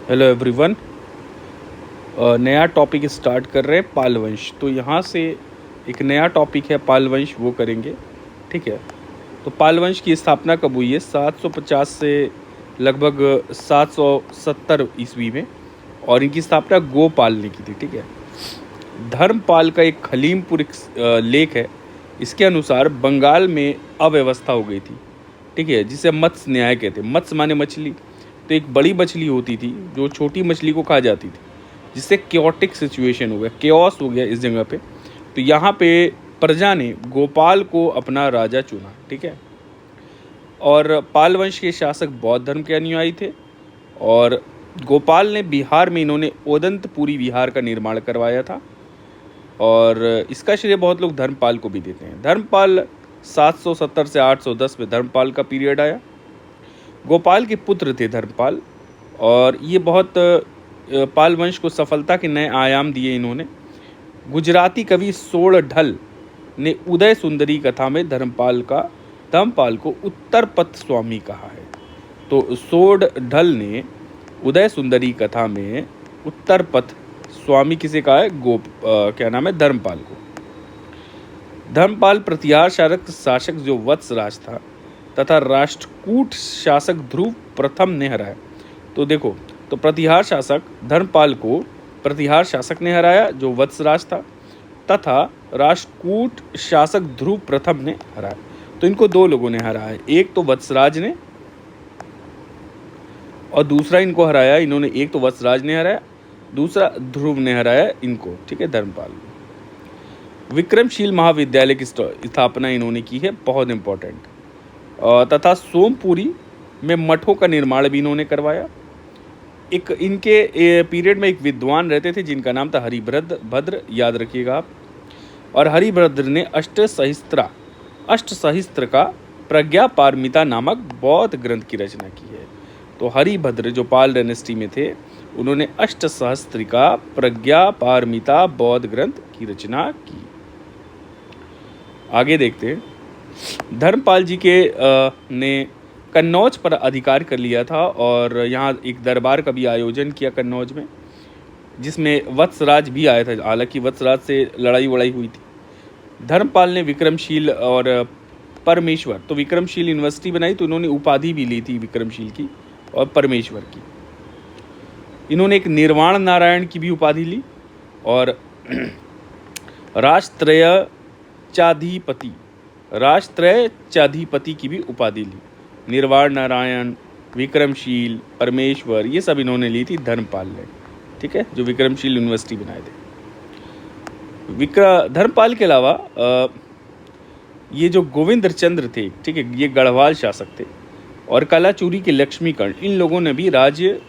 Hello everyone. नया topic start कर रहे हैं पाल वंश। तो यहाँ से एक नया टॉपिक है पाल वंश, वो करेंगे। ठीक है। तो पाल वंश की स्थापना कब हुई है? 750 से लगभग 770 ईस्वी में, और इनकी स्थापना गोपाल ने की थी। ठीक है। धर्मपाल का एक खलीमपुर एक लेख है। इसके अनुसार बंगाल में अव्यवस्था हो गई थी। ठीक है, जिसे मत्स्य न्याय कहते हैं। मत्स्य माने मछली। तो एक बड़ी मछली होती थी जो छोटी मछली को खा जाती थी, जिससे क्योटिक सिचुएशन हो गया, केओस हो गया इस जगह पे। तो यहाँ पे प्रजा ने गोपाल को अपना राजा चुना। ठीक है। और पाल वंश के शासक बौद्ध धर्म के अनुयायी थे, और गोपाल ने बिहार में इन्होंने ओदंतपुरी विहार का निर्माण करवाया था। और इसका श्रेय बहुत लोग धर्मपाल को भी देते हैं। धर्मपाल 770 से 810 में धर्मपाल का पीरियड आया। गोपाल के पुत्र थे धर्मपाल, और ये बहुत पाल वंश को सफलता के नए आयाम दिए इन्होंने। गुजराती कवि सोढ़ढल ने उदय सुंदरी कथा में धर्मपाल को उत्तर पथ स्वामी कहा है। तो सोढ़ढल ने उदय सुंदरी कथा में उत्तर पथ स्वामी किसे कहा है? क्या नाम है? धर्मपाल को। धर्मपाल प्रतिहार शासक जो वत्सराज था तथा राष्ट्रकूट शासक ध्रुव प्रथम ने हराया। तो देखो, तो प्रतिहार शासक धर्मपाल को प्रतिहार शासक ने हराया जो वत्सराज था, तथा राष्ट्रकूट शासक ध्रुव प्रथम ने हराया। तो इनको दो लोगों ने हराया, एक तो वत्सराज ने और दूसरा इनको हराया इन्होंने। एक तो वत्सराज ने हराया, दूसरा ध्रुव ने हराया इनको। ठीक है, धर्मपाल। विक्रमशील महाविद्यालय की स्थापना इन्होंने की है, बहुत इंपॉर्टेंट। तथा सोमपुरी में मठों का निर्माण भी इन्होंने करवाया। एक इनके पीरियड में एक विद्वान रहते थे जिनका नाम था हरिभद्र, याद रखिएगा आप। और हरिभद्र ने अष्टसहिस्त्र का प्रज्ञा पारमिता नामक बौद्ध ग्रंथ की रचना की है। तो हरिभद्र जो पाल डायनेस्टी में थे, उन्होंने अष्टसहस्त्र का प्रज्ञा पारमिता बौद्ध ग्रंथ की रचना की। आगे देखते हैं। धर्मपाल जी के ने कन्नौज पर अधिकार कर लिया था, और यहाँ एक दरबार का भी आयोजन किया कन्नौज में, जिसमें वत्सराज भी आया था। हालांकि वत्सराज से लड़ाई वड़ाई हुई थी। धर्मपाल ने विक्रमशील और परमेश्वर, तो विक्रमशील यूनिवर्सिटी बनाई, तो इन्होंने उपाधि भी ली थी विक्रमशील की और परमेश्वर की। इन्होंने एक निर्वाण नारायण की भी उपाधि ली, और राष्ट्रयचाधिपति की भी उपाधि ली। निर्वाण नारायण, विक्रमशील, परमेश्वर, ये सब इन्होंने ली थी धर्मपाल ने। ठीक है, जो विक्रमशील यूनिवर्सिटी बनाए थे। धर्मपाल के अलावा ये जो गोविंद चंद्र थे, ठीक है, ये गढ़वाल शासक थे, और कलाचूरी के लक्ष्मीकर्ण, इन लोगों ने भी राज्य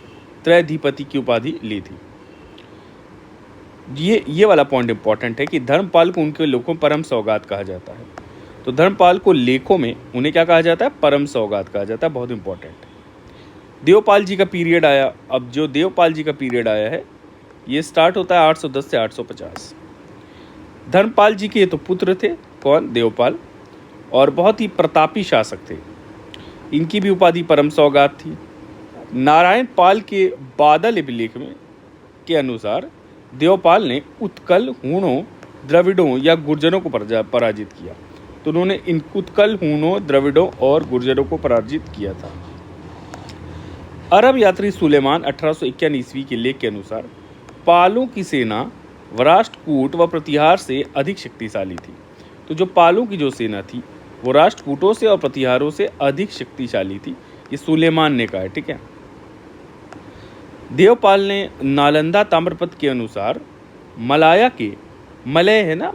त्रयाधिपति की उपाधि ली थी। ये वाला पॉइंट इंपॉर्टेंट है कि धर्मपाल को उनके लेखों परम सौगात कहा जाता है। तो धर्मपाल को लेखों में उन्हें क्या कहा जाता है? परम सौगात कहा जाता है, बहुत इंपॉर्टेंट। देवपाल जी का पीरियड आया। अब जो देवपाल जी का पीरियड आया है, ये स्टार्ट होता है 810 से 850। धर्मपाल जी के ये तो पुत्र थे, कौन? देवपाल, और बहुत ही प्रतापी शासक थे। इनकी भी उपाधि परम सौगात थी। नारायण पाल के बादल अभिलेख में के अनुसार देवपाल ने उत्कल, हूणों, द्रविड़ों या गुर्जरों को पराजित किया। तो उन्होंने इन उत्कल, हूणों, द्रविड़ों और गुर्जरों को पराजित किया था। अरब यात्री सुलेमान 1851 ईस्वी के लेख के अनुसार पालों की सेना राष्ट्रकूट व प्रतिहार से अधिक शक्तिशाली थी। तो जो पालों की जो सेना थी वो राष्ट्रकूटों से और प्रतिहारों से अधिक शक्तिशाली थी, ये सुलेमान ने कहा है। ठीक है। देवपाल ने नालंदा ताम्रपत्र के अनुसार मलाया के, मलय है ना,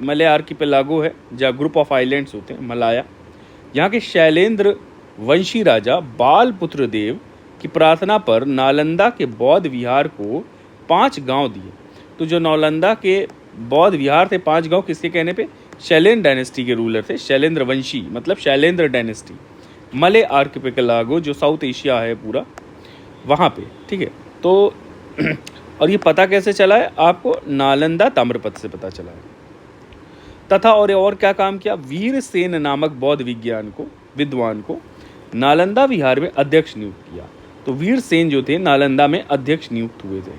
मलय आर्किपेलागो है जहाँ ग्रुप ऑफ आइलैंड्स होते हैं, मलाया, यहाँ के शैलेंद्र वंशी राजा बालपुत्र देव की प्रार्थना पर नालंदा के बौद्ध विहार को 5 गांव दिए। तो जो नालंदा के बौद्ध विहार थे 5 गांव, किसके कहने पे? शैलेंद्र डायनेस्टी के रूलर थे, शैलेंद्र वंशी, मतलब शैलेंद्र डायनेस्टी। मलय आर्किपेलागो जो साउथ एशिया है पूरा, वहाँ पे। ठीक है। तो और ये पता कैसे चला है आपको? नालंदा ताम्रपत्र से पता चला है। तथा और क्या काम किया? वीरसेन नामक बौद्ध विद्वान को नालंदा विहार में अध्यक्ष नियुक्त किया। तो वीरसेन जो थे नालंदा में अध्यक्ष नियुक्त हुए थे।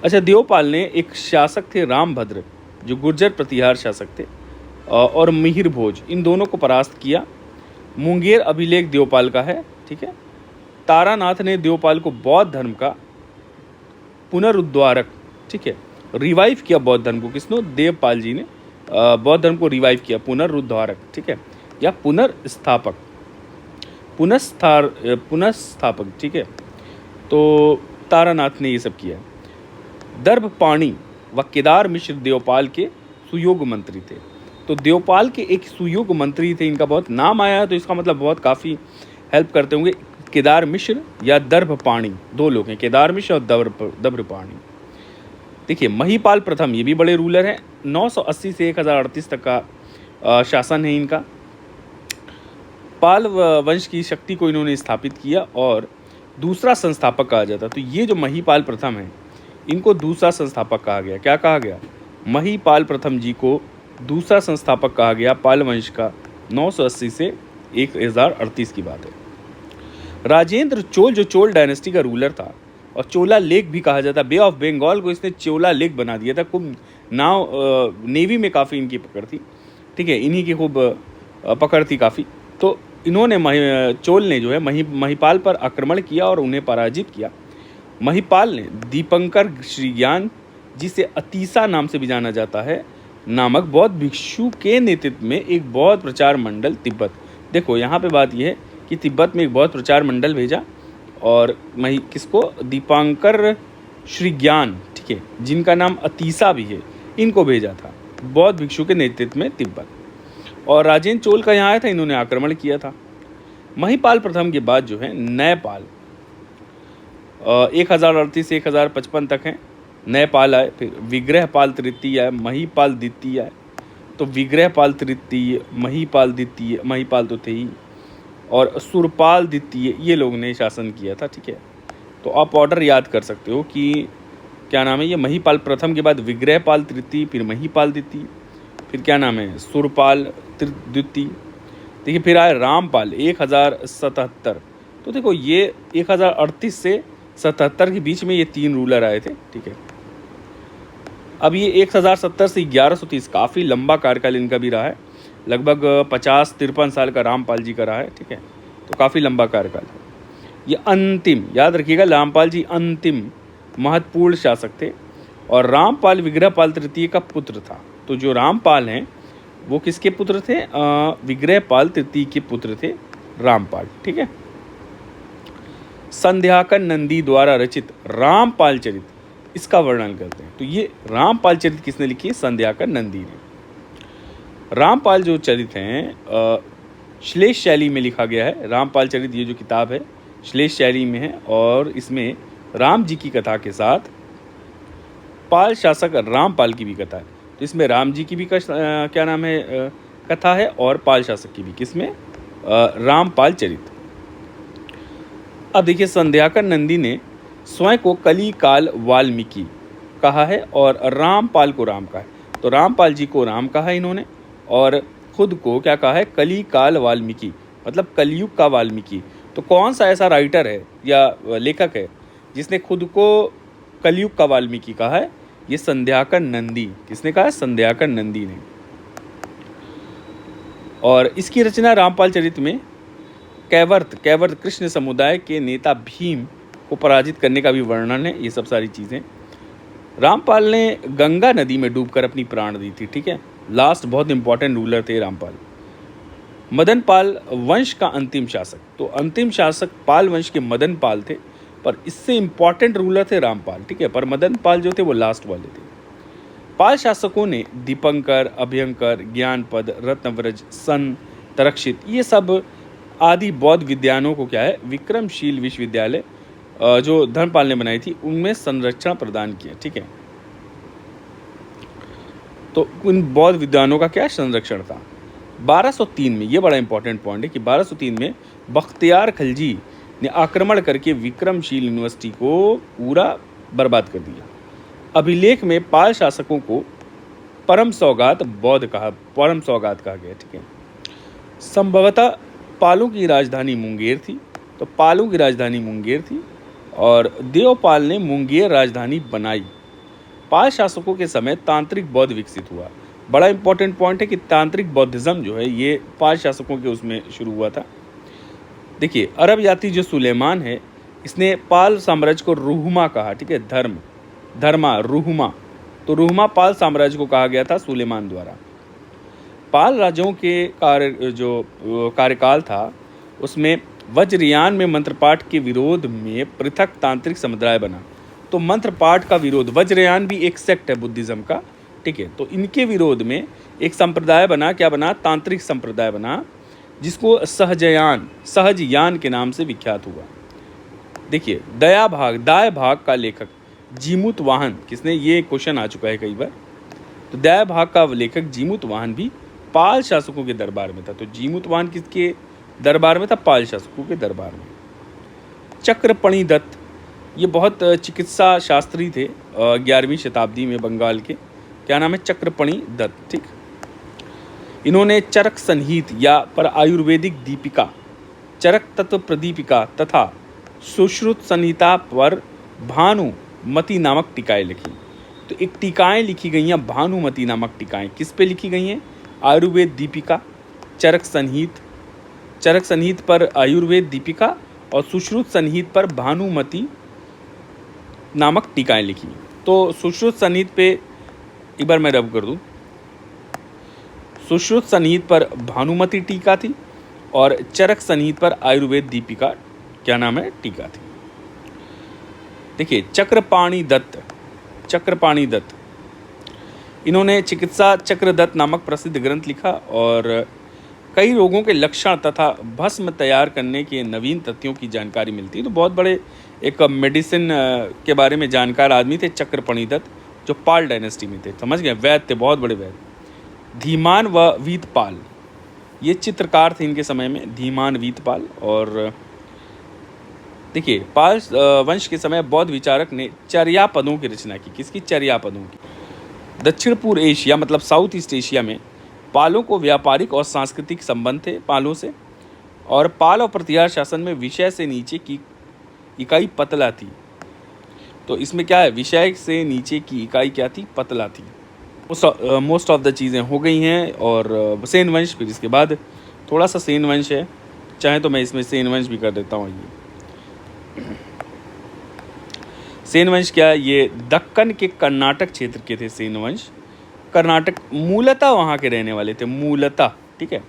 अच्छा, देवपाल ने एक शासक थे रामभद्र, जो गुर्जर प्रतिहार शासक थे, और मिहिर भोज, इन दोनों को परास्त किया। मुंगेर अभिलेख देवपाल का है, ठीक है। तारानाथ ने देवपाल को बौद्ध धर्म का पुनरुद्धारक, ठीक है, रिवाइव किया। बौद्ध धर्म को किसने? देवपाल जी ने बौद्ध धर्म को रिवाइव किया, पुनरुद्धारक, ठीक है, या पुनर्स्थापक, पुनर्स्थापक, ठीक है। तो तारानाथ ने ये सब किया। दर्भपाणि व केदार मिश्र देवपाल के सुयोग मंत्री थे। तो देवपाल के एक सुयोग मंत्री थे, इनका बहुत नाम आया है, तो इसका मतलब बहुत काफ़ी हेल्प करते होंगे। केदार मिश्र या दर्भपाणि, दो लोग हैं, केदार मिश्र और दर्भपाणि। देखिए, महिपाल प्रथम, ये भी बड़े रूलर हैं। 980 से 1038 तक का शासन है इनका। पाल वंश की शक्ति को इन्होंने स्थापित किया और दूसरा संस्थापक कहा जाता। तो ये जो महिपाल प्रथम है, इनको दूसरा संस्थापक कहा गया। क्या कहा गया? महिपाल प्रथम जी को दूसरा संस्थापक कहा गया पाल वंश का। 980 से 1038 की बात है। राजेंद्र चोल, जो चोल डायनेस्टी का रूलर था, और चोला लेक भी कहा जाता, बे ऑफ बंगाल को इसने चोला लेक बना दिया था। खूब नाव, नेवी में काफ़ी इनकी पकड़ थी, ठीक है, इन्हीं की खूब पकड़ थी काफ़ी। तो इन्होंने चोल ने जो है महिपाल पर आक्रमण किया और उन्हें पराजित किया। महिपाल ने दीपंकर श्रीज्ञान, जिसे अतीसा नाम से भी जाना जाता है, नामक बौद्ध भिक्षु के नेतृत्व में एक बौद्ध प्रचार मंडल तिब्बत, देखो यहाँ पे बात यह है कि तिब्बत में एक बौद्ध प्रचार मंडल भेजा, और किसको? दीपंकर श्रीज्ञान, ठीक है, जिनका नाम अतीसा भी है, इनको भेजा था बौद्ध भिक्षु के नेतृत्व में तिब्बत। और राजेंद्र चोल का यहाँ आया था, इन्होंने आक्रमण किया था। महिपाल प्रथम के बाद जो है नयपाल, 1038 से 1055 तक हैं, नयपाल आए। फिर विग्रहपाल तृतीय आए, महिपाल द्वितीय आए। तो विग्रहपाल तृतीय, महिपाल द्वितीय, महिपाल तो थे ही, और सुरपाल द्वितीय, ये लोग ने शासन किया था, ठीक है। तो आप ऑर्डर याद कर सकते हो कि क्या नाम है ये, महिपाल प्रथम के बाद विग्रहपाल तृतीय, फिर महिपाल द्वितीय, फिर क्या नाम है, सुरपाल द्वितीय। देखिए, फिर आए रामपाल 1077। तो देखो, ये 1038 से 77 के बीच में ये 3 रूलर आए थे, ठीक है। अब ये 1070 से 1130, काफ़ी लंबा कार्यकाल इनका भी रहा है, लगभग 50-53 साल का रामपाल जी का रहा है, ठीक है। तो काफ़ी लंबा कार्यकाल है। ये अंतिम, याद रखिएगा, रामपाल जी अंतिम महत्वपूर्ण शासक थे, और रामपाल विग्रहपाल तृतीय का पुत्र था। तो जो रामपाल हैं वो किसके पुत्र थे? विग्रहपाल तृतीय के पुत्र थे रामपाल, ठीक है। संध्याकर नंदी द्वारा रचित रामपाल चरित, इसका वर्णन करते हैं। तो ये रामपाल चरित किसने लिखी? संध्याकर नंदी ने। रामपाल जो चरित हैं श्लेष शैली में लिखा गया है। रामपाल चरित, ये जो किताब है, श्लेष शैली में है, और इसमें राम जी की कथा के साथ पाल शासक रामपाल की भी कथा है। तो इसमें राम जी की भी क्या नाम है, कथा है, और पाल शासक की भी। किसमें? रामपाल चरित। अब देखिए, संध्याकर नंदी ने स्वयं को कली काल वाल्मीकि कहा है, और रामपाल को राम कहा है। तो रामपाल जी को राम कहा है इन्होंने, और खुद को क्या कहा है? कली काल वाल्मीकि, मतलब कलयुग का वाल्मीकि। तो कौन सा ऐसा राइटर है या लेखक है जिसने खुद को कलयुग का वाल्मीकि कहा है? ये संध्याकर नंदी। किसने कहा है? संध्याकर नंदी ने। और इसकी रचना रामपाल चरित में कैवर्त कृष्ण समुदाय के नेता भीम को पराजित करने का भी वर्णन है। ये सब सारी चीज़ें रामपाल ने गंगा नदी में डूबकर अपनी प्राण दी थी, ठीक है। लास्ट बहुत इंपॉर्टेंट रूलर थे रामपाल। मदन पाल वंश का अंतिम शासक, तो अंतिम शासक पाल वंश के मदन पाल थे, पर इससे इंपॉर्टेंट रूलर थे रामपाल, ठीक है। पर मदन पाल जो थे वो लास्ट वाले थे। पाल शासकों ने दीपंकर, अभयंकर, ज्ञानपद, रत्नव्रज, सन, तरक्षित, ये सब आदि बौद्ध विद्यालयों को क्या है, विक्रमशील विश्वविद्यालय जो धर्मपाल ने बनाई थी, उनमें संरक्षण प्रदान किया, ठीक है। तो उन बौद्ध विद्वानों का क्या संरक्षण था। 1203 में, ये बड़ा इंपॉर्टेंट पॉइंट है कि 1203 में बख्तियार खलजी ने आक्रमण करके विक्रमशील यूनिवर्सिटी को पूरा बर्बाद कर दिया। अभिलेख में पाल शासकों को परम सौगात कहा गया, ठीक है। संभवतः पालों की राजधानी मुंगेर थी, तो पालों की राजधानी मुंगेर थी और देवपाल ने मुंगेर राजधानी बनाई। पाल शासकों के समय तांत्रिक बौद्ध विकसित हुआ। बड़ा इंपॉर्टेंट पॉइंट है कि तांत्रिक बौद्धिज्म जो है ये पाल शासकों के उसमें शुरू हुआ था। देखिए, अरब यात्री जो सुलेमान है, इसने पाल साम्राज्य को रुहुमा कहा। ठीक है, धर्मा रुहुमा, तो रुहुमा पाल साम्राज्य को कहा गया था सुलेमान द्वारा। पाल राजाओं के कार्यकाल था, उसमें वज्रयान में मंत्रपाठ के विरोध में पृथक तांत्रिक समुदाय बना। तो मंत्रपाठ का विरोध, वज्रयान भी एक सेक्ट है बुद्धिज्म का। ठीक है, तो इनके विरोध में एक संप्रदाय बना। क्या बना? तांत्रिक संप्रदाय बना, जिसको सहजयान के नाम से विख्यात हुआ। देखिए, दाय भाग का लेखक जीमूत वाहन, किसने, ये क्वेश्चन आ चुका है कई बार। तो दाय भाग का लेखक जीमूत वाहन भी पाल शासकों के दरबार में था। तो जीमूत वाहन किसके दरबार में था? पाल शासकों के दरबार में। चक्रपणि दत्त, ये बहुत चिकित्सा शास्त्री थे 11वीं शताब्दी में बंगाल के। क्या नाम है? चक्रपणि दत्त। ठीक, इन्होंने चरक संहित या पर आयुर्वेदिक दीपिका, चरक तत्व प्रदीपिका तथा सुश्रुत संहिता पर भानुमति नामक टीकाएं लिखी। तो एक टीकाएं लिखी गई हैं, भानुमति नामक टीकाएं। किस पे लिखी गई हैं? आयुर्वेद दीपिका, चरक संहित पर आयुर्वेद दीपिका और सुश्रुत संहित पर भानुमति नामक टीकाएं लिखी। तो सुश्रुत संहित पे एक बार मैं रब कर दूं, सुश्रुत संहित पर भानुमति टीका थी और चरक संहित पर आयुर्वेद दीपिका, क्या नाम है, टीका थी। देखिए, चक्रपाणि दत्त, इन्होंने चिकित्सा चक्रदत्त नामक प्रसिद्ध ग्रंथ लिखा और कई रोगों के लक्षण तथा भस्म तैयार करने के नवीन तथ्यों की जानकारी मिलती है। तो बहुत बड़े एक मेडिसिन के बारे में जानकार आदमी थे चक्रपाणि दत्त, जो पाल डायनेस्टी में थे। समझ गए? वैद्य थे, बहुत बड़े वैद्य। धीमान व वीतपाल, ये चित्रकार थे इनके समय में, धीमान वीतपाल। और देखिए, पाल वंश के समय बौद्ध विचारक ने चर्यापदों की रचना की। किसकी? चर्यापदों की। दक्षिण पूर्व एशिया, मतलब साउथ ईस्ट एशिया में पालों को व्यापारिक और सांस्कृतिक संबंध थे पालों से। और पाल और प्रतिहार शासन में विषय से नीचे की इकाई पतला थी। तो इसमें क्या है? विषय से नीचे की इकाई क्या थी? पतला थी। मोस्ट ऑफ द चीज़ें हो गई हैं। और सेन वंश, फिर इसके बाद थोड़ा सा सेन वंश है, चाहे तो मैं इसमें सेन वंश भी कर देता हूँ। ये सेन वंश क्या है? ये दक्कन के कर्नाटक क्षेत्र के थे सेन वंश। कर्नाटक, मूलतः वहाँ के रहने वाले थे, मूलतः। ठीक है,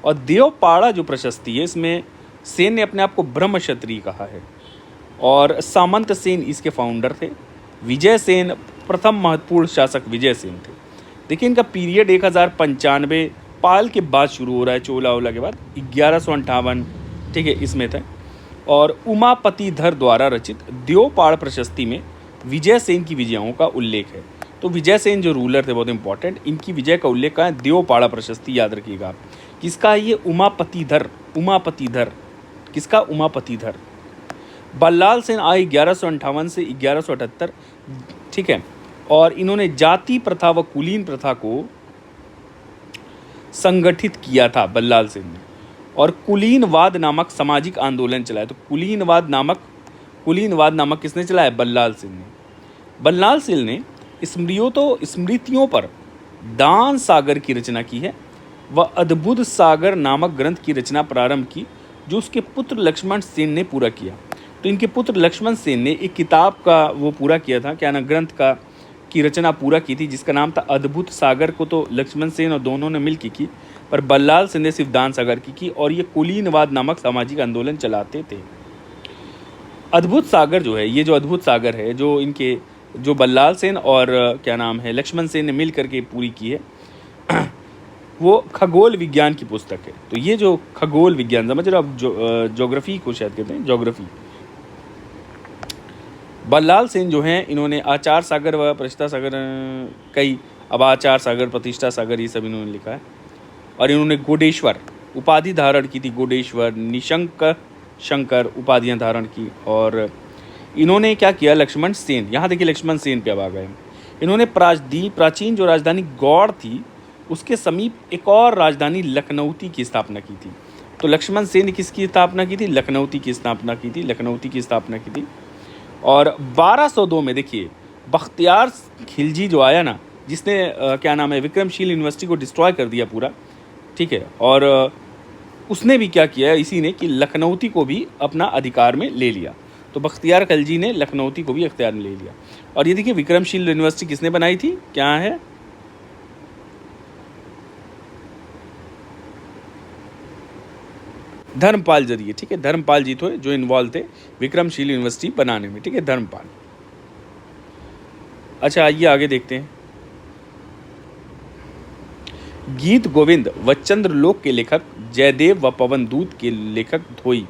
और देवपाड़ा जो प्रशस्ति है, इसमें सेन ने अपने आप को ब्रह्म क्षत्रिय कहा है और सामंत सेन इसके फाउंडर थे। विजय सेन प्रथम महत्वपूर्ण शासक विजय सेन थे। देखिए, इनका पीरियड 1095 पाल के बाद शुरू हो रहा है, चोला के बाद 1158, ठीक है, इसमें था। और उमापतिधर द्वारा रचित देवपाड़ प्रशस्ति में विजय सेन की विजयों का उल्लेख है। तो विजय सेन जो रूलर थे, बहुत इंपॉर्टेंट, इनकी विजय का उल्लेख है देवपाड़ा प्रशस्ति, याद रखिएगा आप। किसका? ये उमापतिधर। किसका? उमापतिधर। बल्लाल सेन आए 1158 से 1178, ठीक है। और इन्होंने जाति प्रथा व कुलीन प्रथा को संगठित किया था बल्लाल सेन ने, और कुलीनवाद नामक सामाजिक आंदोलन चलाया। तो कुलीनवाद नामक किसने चलाया? बल्लाल सेन ने। बल्लाल सेन ने स्मृतियों पर दान सागर की रचना की है व अद्भुत सागर नामक ग्रंथ की रचना प्रारंभ की, जो उसके पुत्र लक्ष्मण सेन ने पूरा किया। तो इनके पुत्र लक्ष्मण सेन ने एक किताब का वो पूरा किया था, क्या ना, ग्रंथ की रचना पूरा की थी, जिसका नाम था अद्भुत सागर। को तो लक्ष्मण सेन और दोनों ने मिलकर की, पर बल्लाल सेन ने सिर्फ दान सागर की। और ये कुलीनवाद नामक सामाजिक आंदोलन चलाते थे। अद्भुत सागर जो है, ये जो अद्भुत सागर है, जो बल्लाल सेन और क्या नाम है, लक्ष्मण सेन ने मिल करके पूरी की है, वो खगोल विज्ञान की पुस्तक है। तो ये जो खगोल विज्ञान, समझ रहे हो आप, ज्योग्राफी को शायद कहते हैं, ज्योग्राफी। बल्लाल सेन जो हैं, इन्होंने आचार सागर व प्रतिष्ठा सागर, कई अब आचार सागर, प्रतिष्ठा सागर, ये सब इन्होंने लिखा है। और इन्होंने गोडेश्वर उपाधि धारण की थी, गोडेश्वर, निशंक, शंकर उपाधियां धारण की। और इन्होंने क्या किया? लक्ष्मण सेन, यहाँ देखिए लक्ष्मण सेन पे अब आ गए। इन्होंने प्राचीन जो राजधानी गौड़ थी, उसके समीप एक और राजधानी लखनऊती की स्थापना की थी। तो लक्ष्मण सेन ने किसकी स्थापना की थी? लखनऊती की स्थापना की थी, लखनऊती की स्थापना की थी। और 1202 में देखिए बख्तियार खिलजी जो आया ना, जिसने क्या नाम है विक्रमशील यूनिवर्सिटी को डिस्ट्रॉय कर दिया पूरा, ठीक है। और उसने भी क्या किया इसी ने कि लखनऊती को भी अपना अधिकार में ले लिया। तो बख्तियार खिलजी ने लखनऊती को भी अख्तियार में ले लिया। और ये देखिए विक्रमशील यूनिवर्सिटी किसने बनाई थी? क्या है? धर्मपाल जरिए, ठीक है। धर्मपाल जी थे जो इन्वॉल्व थे विक्रमशील यूनिवर्सिटी बनाने में, ठीक है, धर्मपाल। अच्छा आइए आगे देखते हैं। गीत गोविंद व चंद्रलोक के लेखक जयदेव व पवन दूत के लेखक धोई।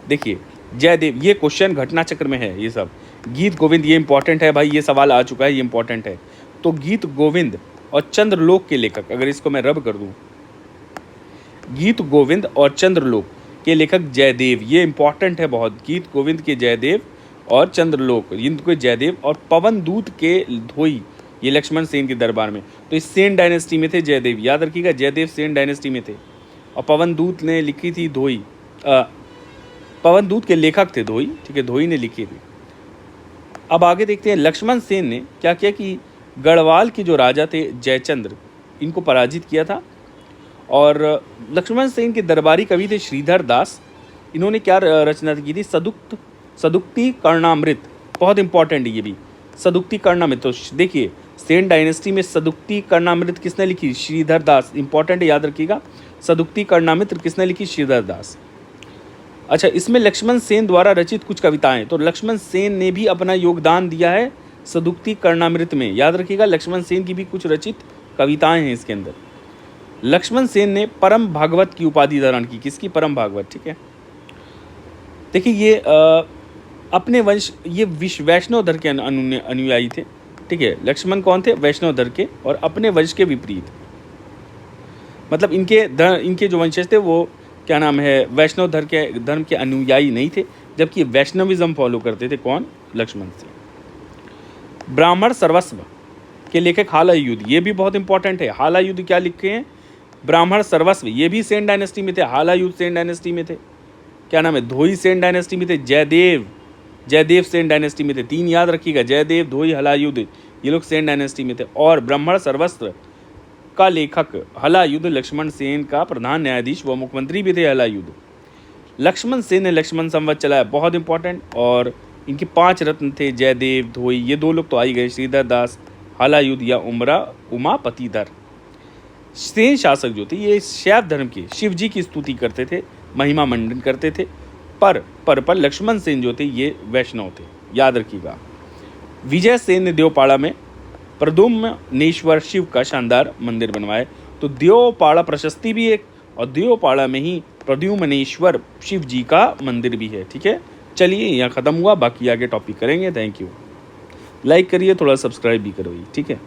देखिए जयदेव, ये क्वेश्चन घटना चक्र में है ये सब। गीत गोविंद ये इंपॉर्टेंट है भाई, ये सवाल आ चुका है, ये इंपॉर्टेंट है। तो गीत गोविंद और चंद्रलोक के लेखक, अगर इसको मैं रब कर दूं, गीत गोविंद और चंद्रलोक के लेखक जयदेव, ये इंपॉर्टेंट है बहुत। गीत गोविंद के जयदेव और चंद्रलोक इनको जयदेव, और पवन दूत के धोई, ये लक्ष्मण सेन के दरबार में। तो इस सेन डायनेस्टी में थे जयदेव, याद रखिएगा, जयदेव सेन डायनेस्टी में थे। और पवन दूत ने लिखी थी धोई, पवन दूत के लेखक थे धोई, ठीक है, धोई ने लिखी थी। अब आगे देखते हैं लक्ष्मण सेन ने क्या किया कि गढ़वाल के जो राजा थे जयचंद्र, इनको पराजित किया था। और लक्ष्मण सेन के दरबारी कवि थे श्रीधर दास, इन्होंने क्या रचना की थी? सदुक्ति कर्णामृत, बहुत इंपॉर्टेंट है ये भी, सदुक्ति कर्णामृत। तो देखिए सेन डायनेस्टी में सदुक्ति कर्णामृत किसने लिखी? श्रीधर दास, इंपॉर्टेंट है, याद रखिएगा। सदुक्ति कर्णामृत किसने लिखी? श्रीधर दास। अच्छा, इसमें लक्ष्मण सेन द्वारा रचित कुछ कविताएं, तो लक्ष्मण सेन ने भी अपना योगदान दिया है सदुक्ति कर्णामृत में, याद रखिएगा। लक्ष्मण सेन की भी कुछ रचित कविताएं हैं इसके अंदर। लक्ष्मण सेन ने परम भागवत की उपाधि धारण की। किसकी? परम भागवत, ठीक है। देखिए ये अपने वंश, ये वैष्णव धर्म के अनुयायी थे, ठीक है। लक्ष्मण कौन थे? वैष्णव धर्म के, और अपने वंश के विपरीत, मतलब इनके जो वंशज थे वो क्या नाम है वैष्णव धर्म के अनुयायी नहीं थे, जबकि वैष्णविज्म फॉलो करते थे। कौन? लक्ष्मण सेन। ब्राह्मण सर्वस्व के लेखक हालायुध, ये भी बहुत इंपॉर्टेंट है। हालायुध क्या लिखे हैं? ब्राह्मण सर्वस्व, ये भी सेन डायनेस्टी में थे। हालायुध सेन डायनेस्टी में थे। क्या नाम है? धोई सेन डायनेस्टी में थे। जयदेव सेन डायनेस्टी में थे। 3 याद रखिएगा, जयदेव, धोई, हलायुध, ये लोग सेन डायनेस्टी में थे। और ब्राह्मण सर्वस्व का लेखक हलायुध लक्ष्मण सेन का प्रधान न्यायाधीश व मुख्यमंत्री भी थे हलायुध। लक्ष्मण सेन ने लक्ष्मण संवत चलाया, बहुत इंपॉर्टेंट। और इनके 5 रत्न थे, जयदेव, धोई, ये 2 लोग तो आ ही गए, श्रीधर दास, हलायुध या उमापतिधर। सेन शासक जो थे ये शैव धर्म के शिव जी की स्तुति करते थे, महिमा मंडन करते थे। पर लक्ष्मण सेन जो थे ये वैष्णव थे, याद रखिएगा। विजय सेन ने देवपाड़ा में प्रद्युम्नेश्वर शिव का शानदार मंदिर बनवाया। तो देवपाड़ा प्रशस्ति भी एक, और देवपाड़ा में ही प्रद्युम्नेश्वर शिव जी का मंदिर भी है, ठीक है। चलिए यहाँ ख़त्म हुआ, बाकी आगे टॉपिक करेंगे। Thank you. लाइक करिए, थोड़ा सब्सक्राइब भी करो, ठीक है।